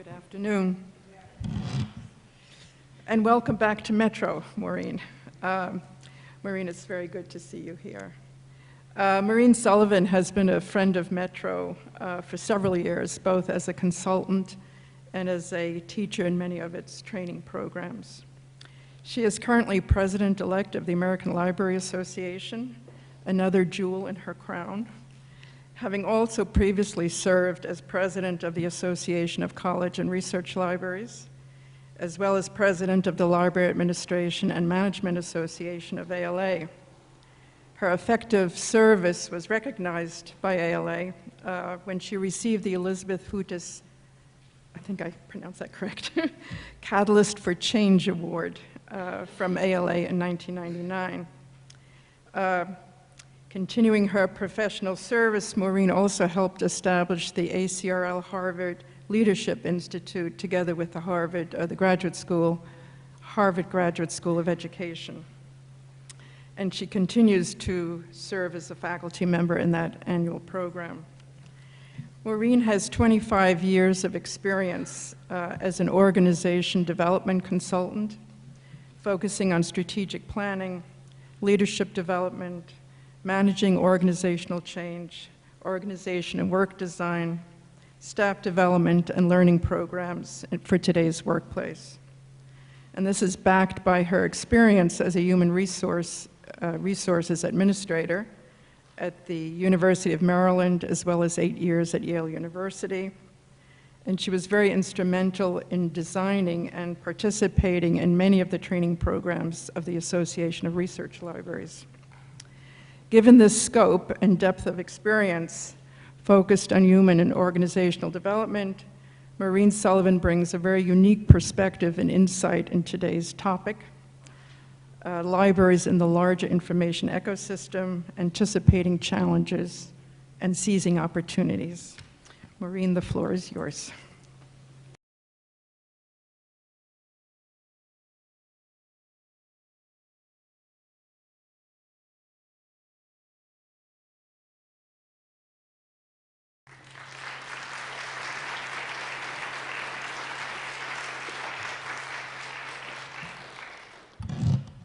Good afternoon. And welcome back to Metro, Maureen. Maureen, it's very good to see you here. Maureen Sullivan has been a friend of Metro for several years, both as a consultant and as a teacher in many of its training programs. She is currently president-elect of the American Library Association, another jewel in her crown, having also previously served as president of the Association of College and Research Libraries, as well as president of the Library Administration and Management Association of ALA. Her effective service was recognized by ALA when she received the Elizabeth Hootis, I think I pronounced that correct, Catalyst for Change Award from ALA in 1999. Continuing her professional service, Maureen also helped establish the ACRL Harvard Leadership Institute together with the Harvard Graduate School of Education. And she continues to serve as a faculty member in that annual program. Maureen has 25 years of experience as an organization development consultant, focusing on strategic planning, leadership development, managing organizational change, organization and work design, staff development, and learning programs for today's workplace. And this is backed by her experience as a human resources administrator at the University of Maryland, as well as 8 years at Yale University. And she was very instrumental in designing and participating in many of the training programs of the Association of Research Libraries. Given this scope and depth of experience focused on human and organizational development, Maureen Sullivan brings a very unique perspective and insight in today's topic, libraries in the larger information ecosystem, anticipating challenges, and seizing opportunities. Maureen, the floor is yours.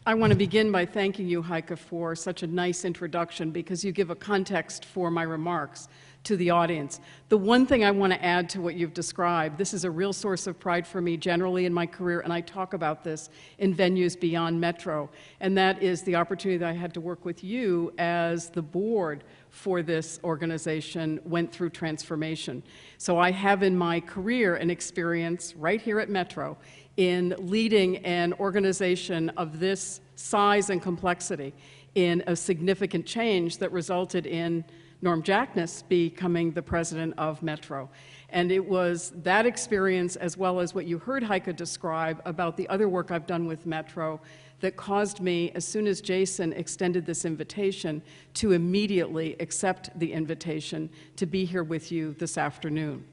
I want to begin by thanking you, Heike, for such a nice introduction because you give a context for my remarks to the audience. The one thing I want to add to what you've described, this is a real source of pride for me generally in my career, and I talk about this in venues beyond Metro, and that is the opportunity that I had to work with you as the board for this organization went through transformation. So I have in my career an experience right here at Metro in leading an organization of this size and complexity in a significant change that resulted in Norm Jackness becoming the president of Metro. And it was that experience, as well as what you heard Heike describe about the other work I've done with Metro, that caused me, as soon as Jason extended this invitation, to immediately accept the invitation to be here with you this afternoon.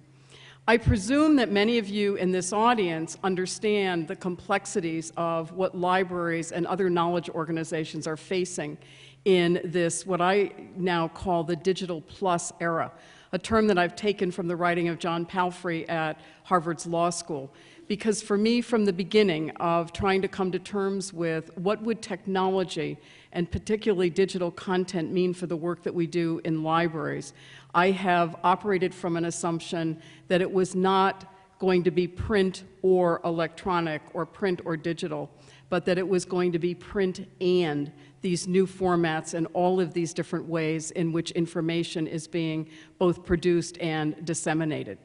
I presume that many of you in this audience understand the complexities of what libraries and other knowledge organizations are facing in this, what I now call the digital plus era, a term that I've taken from the writing of John Palfrey at Harvard's Law School. Because for me, from the beginning of trying to come to terms with what would technology and particularly digital content mean for the work that we do in libraries, I have operated from an assumption that it was not going to be print or electronic or print or digital, but that it was going to be print and these new formats and all of these different ways in which information is being both produced and disseminated.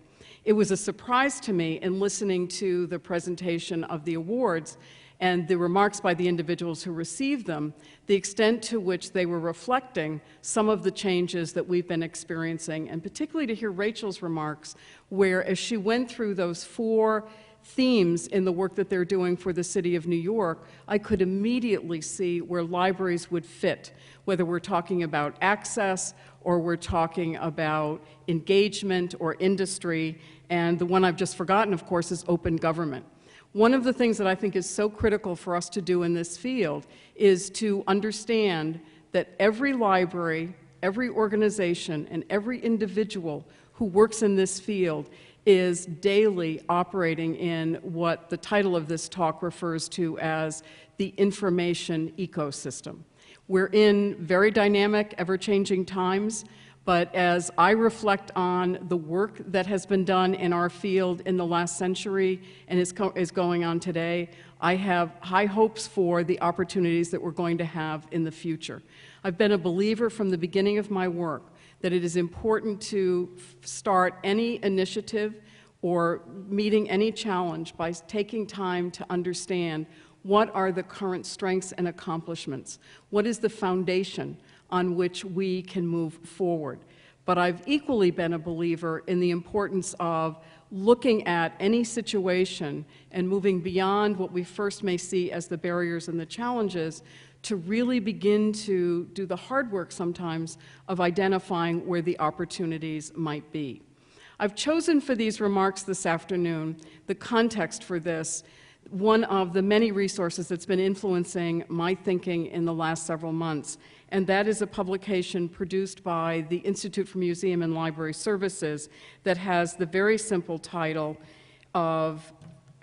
It was a surprise to me in listening to the presentation of the awards and the remarks by the individuals who received them, the extent to which they were reflecting some of the changes that we've been experiencing, and particularly to hear Rachel's remarks, where as she went through those 4 themes in the work that they're doing for the city of New York, I could immediately see where libraries would fit, whether we're talking about access or we're talking about engagement or industry, and the one I've just forgotten, of course, is open government. One of the things that I think is so critical for us to do in this field is to understand that every library every organization and every individual who works in this field is daily operating in what the title of this talk refers to as the information ecosystem. We're in very dynamic, ever-changing times, but as I reflect on the work that has been done in our field in the last century and is going on today, I have high hopes for the opportunities that we're going to have in the future. I've been a believer from the beginning of my work that it is important to start any initiative or meeting any challenge by taking time to understand what are the current strengths and accomplishments, what is the foundation on which we can move forward. But I've equally been a believer in the importance of looking at any situation and moving beyond what we first may see as the barriers and the challenges to really begin to do the hard work sometimes of identifying where the opportunities might be. I've chosen for these remarks this afternoon the context for this, one of the many resources that's been influencing my thinking in the last several months, and that is a publication produced by the Institute for Museum and Library Services that has the very simple title of,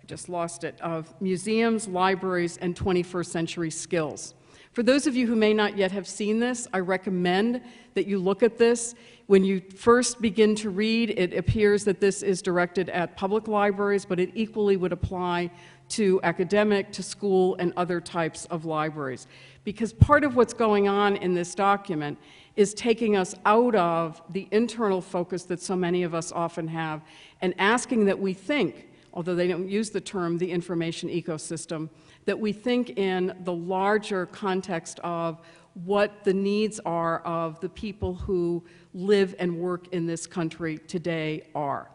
I just lost it, of Museums, Libraries, and 21st Century Skills. For those of you who may not yet have seen this, I recommend that you look at this. When you first begin to read, it appears that this is directed at public libraries, but it equally would apply to academic, to school, and other types of libraries. Because part of what's going on in this document is taking us out of the internal focus that so many of us often have and asking that we think, although they don't use the term the information ecosystem, that we think in the larger context of what the needs are of the people who live and work in this country today are.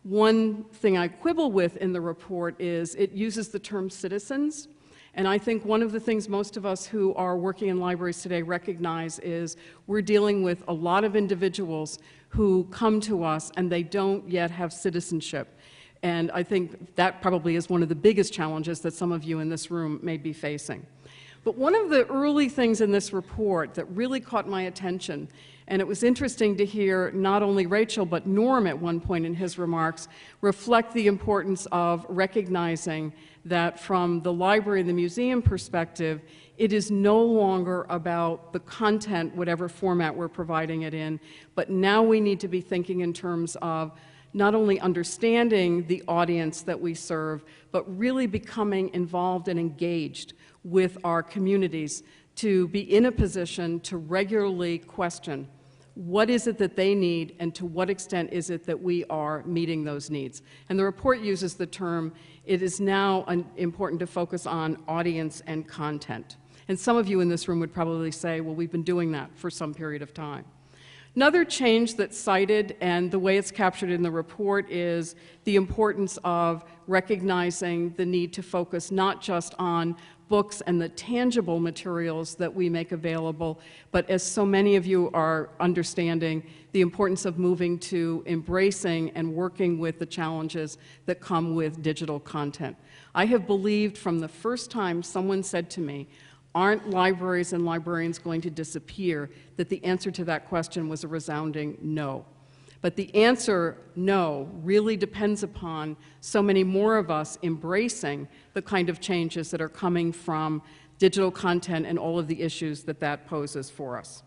One thing I quibble with in the report is it uses the term citizens, and I think one of the things most of us who are working in libraries today recognize is we're dealing with a lot of individuals who come to us and they don't yet have citizenship. And I think that probably is one of the biggest challenges that some of you in this room may be facing. But one of the early things in this report that really caught my attention, and it was interesting to hear not only Rachel but Norm at one point in his remarks reflect the importance of recognizing that from the library and the museum perspective, it is no longer about the content, whatever format we're providing it in, but now we need to be thinking in terms of not only understanding the audience that we serve, but really becoming involved and engaged with our communities to be in a position to regularly question what is it that they need and to what extent is it that we are meeting those needs. And the report uses the term, it is now important to focus on audience and content. And some of you in this room would probably say, well, we've been doing that for some period of time. Another change that's cited, and the way it's captured in the report, is the importance of recognizing the need to focus not just on books and the tangible materials that we make available, but as so many of you are understanding, the importance of moving to embracing and working with the challenges that come with digital content. I have believed from the first time someone said to me, aren't libraries and librarians going to disappear, that the answer to that question was a resounding no. But the answer, no, really depends upon so many more of us embracing the kind of changes that are coming from digital content and all of the issues that that poses for us.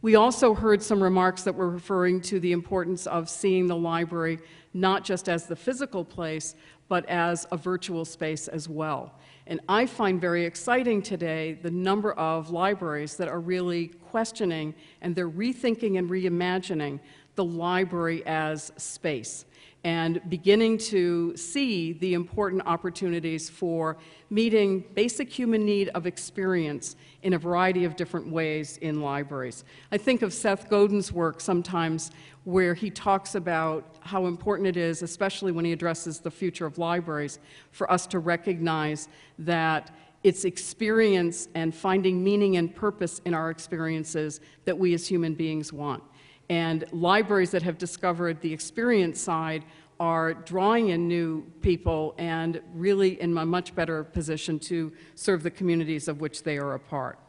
We also heard some remarks that were referring to the importance of seeing the library not just as the physical place, but as a virtual space as well. And I find very exciting today the number of libraries that are really questioning and they're rethinking and reimagining the library as space and beginning to see the important opportunities for meeting basic human need of experience in a variety of different ways in libraries. I think of Seth Godin's work sometimes where he talks about how important it is, especially when he addresses the future of libraries, for us to recognize that it's experience and finding meaning and purpose in our experiences that we as human beings want. And libraries that have discovered the experience side are drawing in new people and really in a much better position to serve the communities of which they are a part.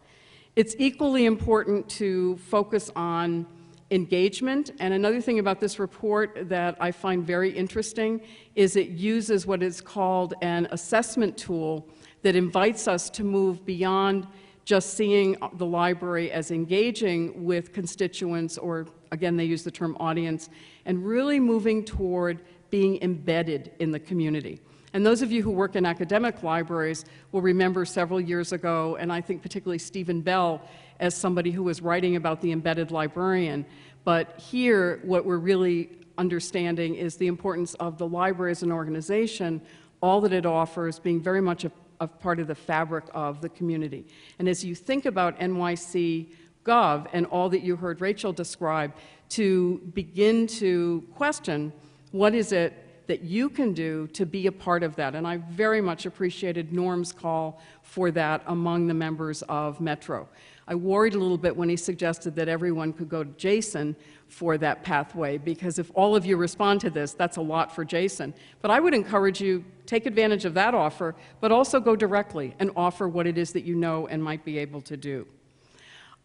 It's equally important to focus on engagement, and another thing about this report that I find very interesting is it uses what is called an assessment tool that invites us to move beyond just seeing the library as engaging with constituents, or again, they use the term audience, and really moving toward being embedded in the community. And those of you who work in academic libraries will remember several years ago, and I think particularly Stephen Bell as somebody who was writing about the embedded librarian. But here, what we're really understanding is the importance of the library as an organization, all that it offers being very much a part of the fabric of the community. And as you think about NYC Gov and all that you heard Rachel describe, to begin to question what is it that you can do to be a part of that. And I very much appreciated Norm's call for that among the members of Metro. I worried a little bit when he suggested that everyone could go to Jason for that pathway, because if all of you respond to this, that's a lot for Jason. But I would encourage you, take advantage of that offer, but also go directly and offer what it is that you know and might be able to do.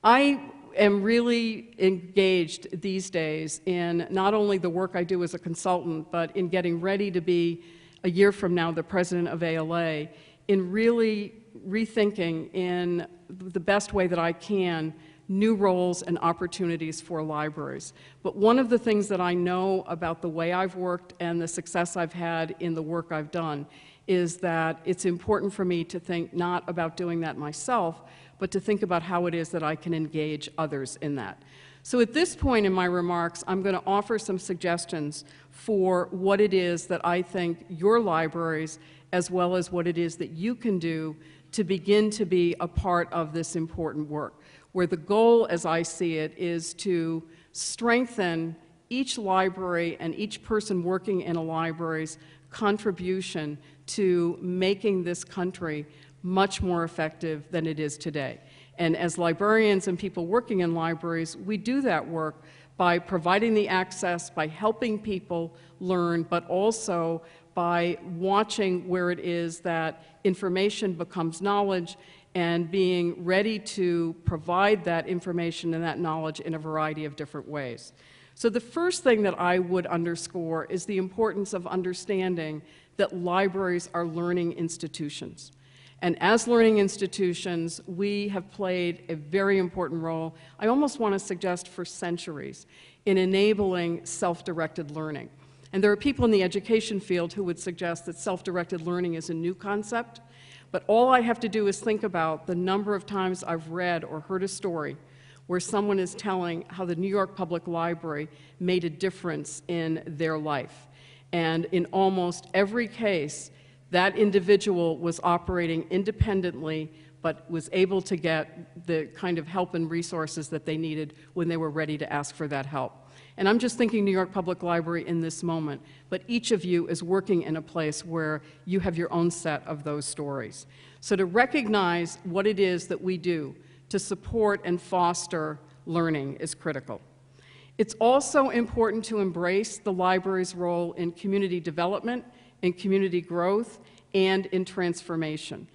I am really engaged these days in not only the work I do as a consultant, but in getting ready to be, a year from now, the president of ALA, in really rethinking in the best way that I can new roles and opportunities for libraries. But one of the things that I know about the way I've worked and the success I've had in the work I've done is that it's important for me to think not about doing that myself, but to think about how it is that I can engage others in that. So at this point in my remarks, I'm going to offer some suggestions for what it is that I think your libraries, as well as what it is that you can do to begin to be a part of this important work, where the goal, as I see it, is to strengthen each library and each person working in a library's contribution to making this country much more effective than it is today. And as librarians and people working in libraries, we do that work by providing the access, by helping people learn, but also by watching where it is that information becomes knowledge and being ready to provide that information and that knowledge in a variety of different ways. So the first thing that I would underscore is the importance of understanding that libraries are learning institutions. And as learning institutions, we have played a very important role, I almost want to suggest for centuries, in enabling self-directed learning. And there are people in the education field who would suggest that self-directed learning is a new concept, but all I have to do is think about the number of times I've read or heard a story where someone is telling how the New York Public Library made a difference in their life. And in almost every case, that individual was operating independently, but was able to get the kind of help and resources that they needed when they were ready to ask for that help. And I'm just thinking New York Public Library in this moment, but each of you is working in a place where you have your own set of those stories. So to recognize what it is that we do to support and foster learning is critical. It's also important to embrace the library's role in community development, in community growth, and in transformation.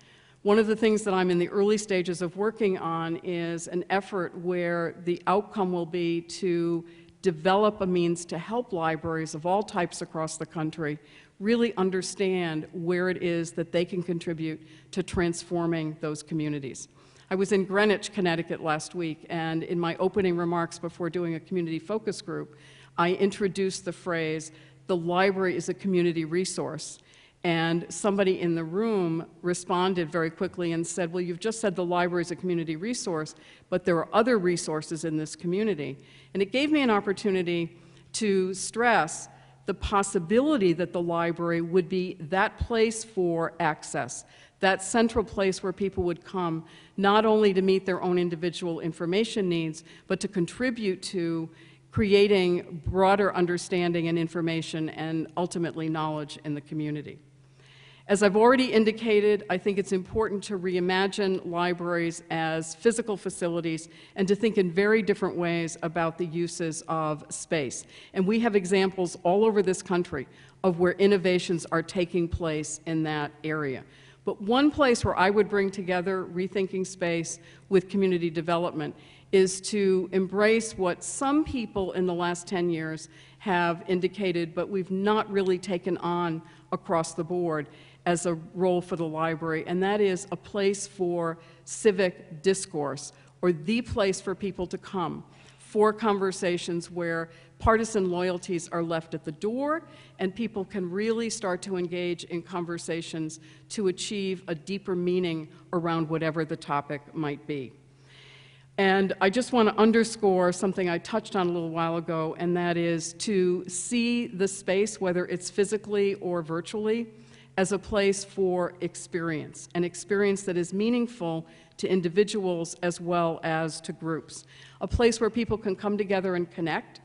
One of the things that I'm in the early stages of working on is an effort where the outcome will be to develop a means to help libraries of all types across the country really understand where it is that they can contribute to transforming those communities. I was in Greenwich, Connecticut last week, and in my opening remarks before doing a community focus group, I introduced the phrase, "The library is a community resource." And somebody in the room responded very quickly and said, well, you've just said the library is a community resource, but there are other resources in this community. And it gave me an opportunity to stress the possibility that the library would be that place for access, that central place where people would come not only to meet their own individual information needs, but to contribute to creating broader understanding and information and ultimately knowledge in the community. As I've already indicated, I think it's important to reimagine libraries as physical facilities and to think in very different ways about the uses of space. And we have examples all over this country of where innovations are taking place in that area. But one place where I would bring together rethinking space with community development is to embrace what some people in the last 10 years have indicated, but we've not really taken on across the board as a role for the library, and that is a place for civic discourse, or the place for people to come for conversations where partisan loyalties are left at the door and people can really start to engage in conversations to achieve a deeper meaning around whatever the topic might be. And I just want to underscore something I touched on a little while ago, and that is to see the space, whether it's physically or virtually, as a place for experience, an experience that is meaningful to individuals as well as to groups, a place where people can come together and connect.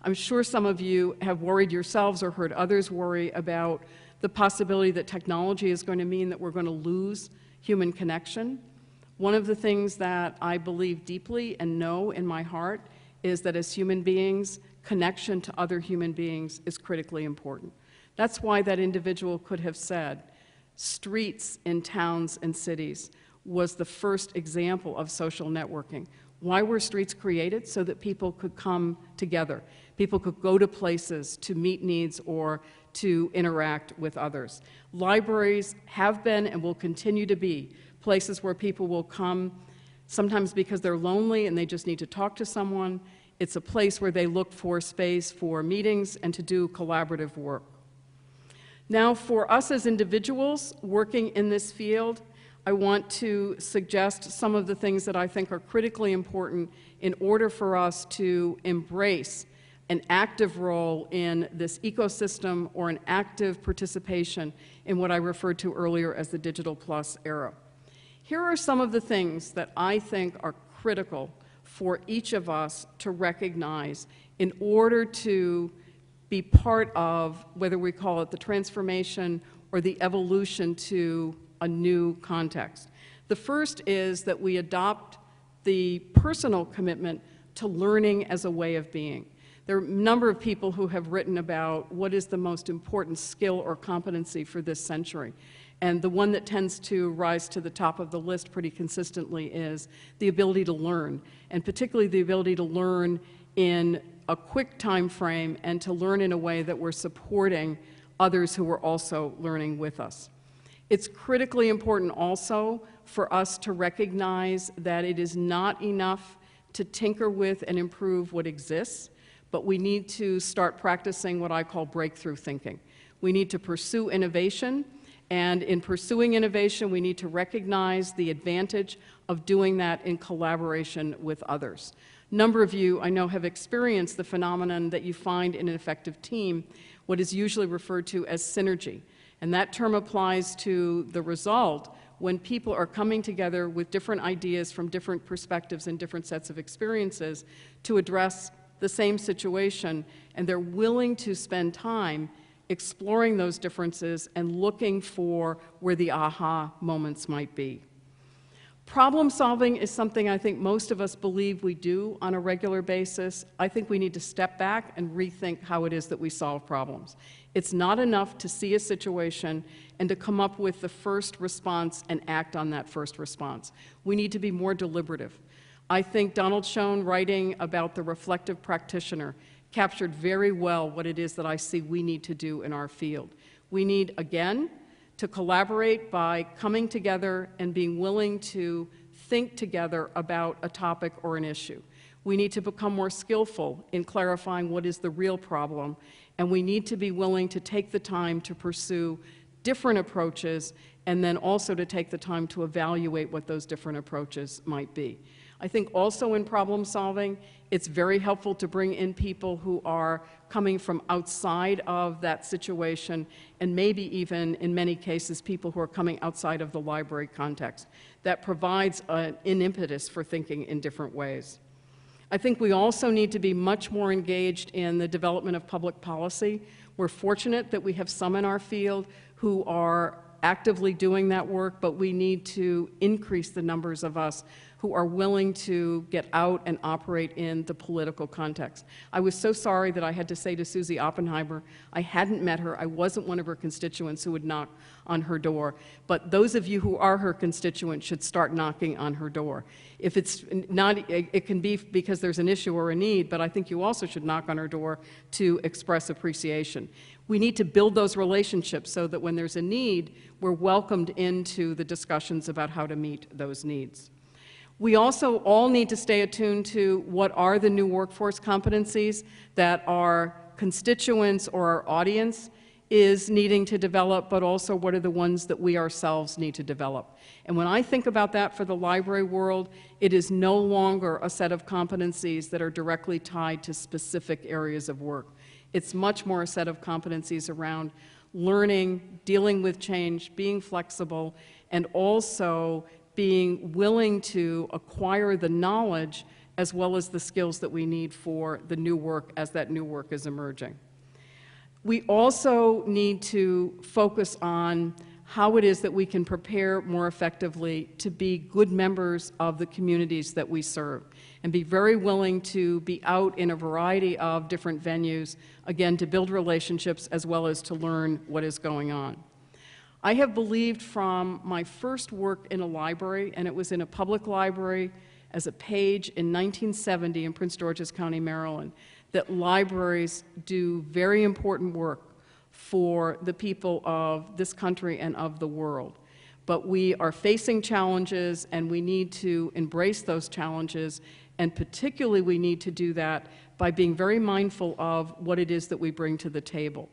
I'm sure some of you have worried yourselves or heard others worry about the possibility that technology is going to mean that we're going to lose human connection. One of the things that I believe deeply and know in my heart is that as human beings, connection to other human beings is critically important. That's why that individual could have said, streets in towns and cities was the first example of social networking. Why were streets created? So that people could come together. People could go to places to meet needs or to interact with others. Libraries have been and will continue to be places where people will come, sometimes because they're lonely and they just need to talk to someone. It's a place where they look for space for meetings and to do collaborative work. Now, for us as individuals working in this field, I want to suggest some of the things that I think are critically important in order for us to embrace an active role in this ecosystem or an active participation in what I referred to earlier as the Digital Plus era. Here are some of the things that I think are critical for each of us to recognize in order to be part of, whether we call it the transformation or the evolution to a new context. The first is that we adopt the personal commitment to learning as a way of being. There are a number of people who have written about what is the most important skill or competency for this century. And the one that tends to rise to the top of the list pretty consistently is the ability to learn, and particularly the ability to learn in a quick time frame and to learn in a way that we're supporting others who are also learning with us. It's critically important also for us to recognize that it is not enough to tinker with and improve what exists, but we need to start practicing what I call breakthrough thinking. We need to pursue innovation, and in pursuing innovation, we need to recognize the advantage of doing that in collaboration with others. A number of you, I know, have experienced the phenomenon that you find in an effective team, what is usually referred to as synergy. And that term applies to the result when people are coming together with different ideas from different perspectives and different sets of experiences to address the same situation, and they're willing to spend time exploring those differences and looking for where the aha moments might be. Problem solving is something I think most of us believe we do on a regular basis. I think we need to step back and rethink how it is that we solve problems. It's not enough to see a situation and to come up with the first response and act on that first response. We need to be more deliberative. I think Donald Schoen, writing about the reflective practitioner, captured very well what it is that I see we need to do in our field. We need, again, to collaborate by coming together and being willing to think together about a topic or an issue. We need to become more skillful in clarifying what is the real problem, and we need to be willing to take the time to pursue different approaches and then also to take the time to evaluate what those different approaches might be. I think also in problem solving, it's very helpful to bring in people who are coming from outside of that situation, and maybe even, in many cases, people who are coming outside of the library context. That provides an impetus for thinking in different ways. I think we also need to be much more engaged in the development of public policy. We're fortunate that we have some in our field who are actively doing that work, but we need to increase the numbers of us who are willing to get out and operate in the political context. I was so sorry that I had to say to Susie Oppenheimer, I hadn't met her, I wasn't one of her constituents who would knock on her door, but those of you who are her constituents should start knocking on her door. If it's not, it can be because there's an issue or a need, but I think you also should knock on her door to express appreciation. We need to build those relationships so that when there's a need, we're welcomed into the discussions about how to meet those needs. We also all need to stay attuned to what are the new workforce competencies that our constituents or our audience is needing to develop, but also what are the ones that we ourselves need to develop. And when I think about that for the library world, it is no longer a set of competencies that are directly tied to specific areas of work. It's much more a set of competencies around learning, dealing with change, being flexible, and also being willing to acquire the knowledge as well as the skills that we need for the new work as that new work is emerging. We also need to focus on how it is that we can prepare more effectively to be good members of the communities that we serve and be very willing to be out in a variety of different venues, again, to build relationships as well as to learn what is going on. I have believed from my first work in a library, and it was in a public library as a page in 1970 in Prince George's County, Maryland, that libraries do very important work for the people of this country and of the world. But we are facing challenges, and we need to embrace those challenges, and particularly we need to do that by being very mindful of what it is that we bring to the table.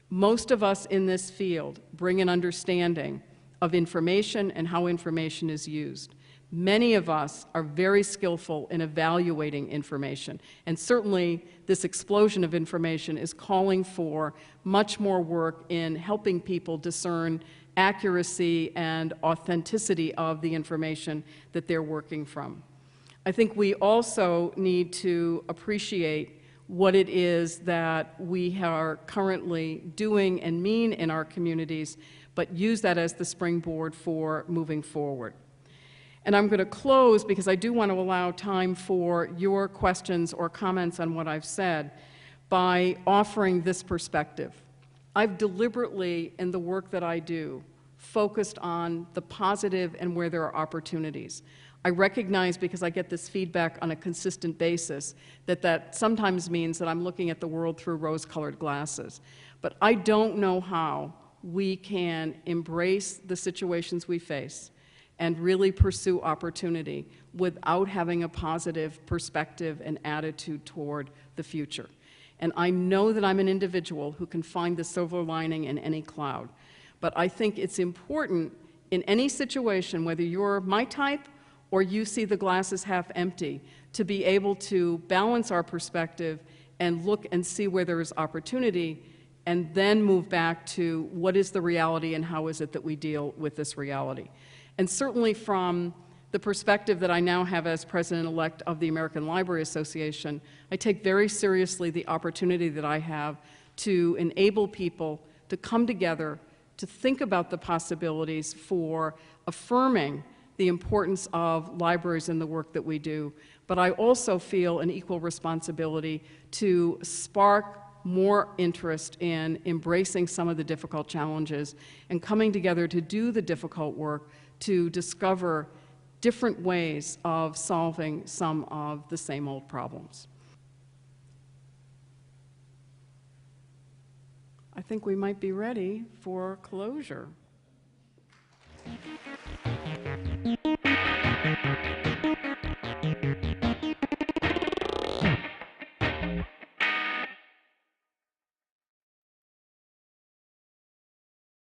Most of us in this field bring an understanding of information and how information is used. Many of us are very skillful in evaluating information, and certainly this explosion of information is calling for much more work in helping people discern accuracy and authenticity of the information that they're working from. I think we also need to appreciate what it is that we are currently doing and mean in our communities, but use that as the springboard for moving forward. And I'm going to close because I do want to allow time for your questions or comments on what I've said by offering this perspective. I've deliberately, in the work that I do, focused on the positive and where there are opportunities. I recognize, because I get this feedback on a consistent basis, that sometimes means that I'm looking at the world through rose-colored glasses. But I don't know how we can embrace the situations we face and really pursue opportunity without having a positive perspective and attitude toward the future. And I know that I'm an individual who can find the silver lining in any cloud. But I think it's important in any situation, whether you're my type or you see the glasses half empty, to be able to balance our perspective and look and see where there is opportunity, and then move back to what is the reality and how is it that we deal with this reality. And certainly from the perspective that I now have as president-elect of the American Library Association, I take very seriously the opportunity that I have to enable people to come together, to think about the possibilities for affirming the importance of libraries in the work that we do. But I also feel an equal responsibility to spark more interest in embracing some of the difficult challenges and coming together to do the difficult work to discover different ways of solving some of the same old problems. I think we might be ready for closure.